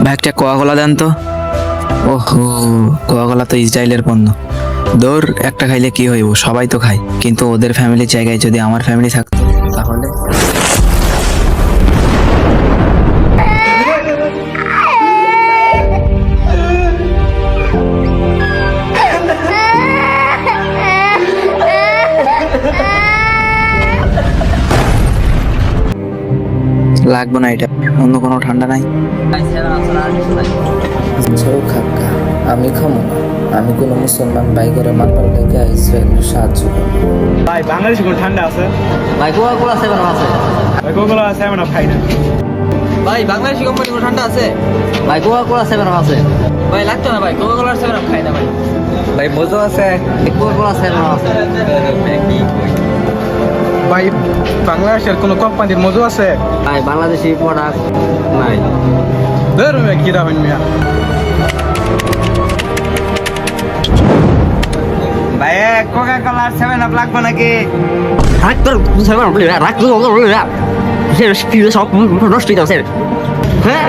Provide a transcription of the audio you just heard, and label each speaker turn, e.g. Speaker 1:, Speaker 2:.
Speaker 1: ভাই একটা কোকা-কোলা দেন তো। ওহো, কোকা-কোলা তো ইসরায়েলের পণ্য। দৌড়, একটা খাইলে কি হইব, সবাই তো খায়, কিন্তু ওদের ফ্যামিলির জায়গায় যদি আমার ফ্যামিলি থাকতো তাহলে। লাগবে না এটা, অন্য কোনো ঠান্ডা নাই?
Speaker 2: খাক্কা আমি খামো না। আমি কোনো মুসলমান ভাই করে মাতার লেগে ইসরায়েলের সাহায্য করবো।
Speaker 3: ভাই বাংলাদেশে কোন ঠান্ডা আছে?
Speaker 2: ভাই কোকা-কোলা 7 আছে।
Speaker 3: ভাই কোকা-কোলা আছে এমন খাই না।
Speaker 2: ভাই বাংলাদেশি কোম্পানি কোনো ঠান্ডা আছে? ভাই কোকা-কোলা 7 আছে। ভাই লাগতো না ভাই, কোকা-কোলা 7 খাই না ভাই। ভাই মজা আছে, কোকা-কোলা 7 আছে।
Speaker 3: ভাই বাংলাদেশের কোন কোম্পানির মজু আছে?
Speaker 2: ভাই বাংলাদেশি প্রোডাক্ট নাই।
Speaker 3: ধর ভাই কি রাখুন মিয়া।
Speaker 4: ভাই কোকা-কোলা 7 আপ লাগবে নাকি?
Speaker 2: রাখ তোর 7 রাখ তোর সব নষ্ট হয়ে যাচ্ছে। হ্যাঁ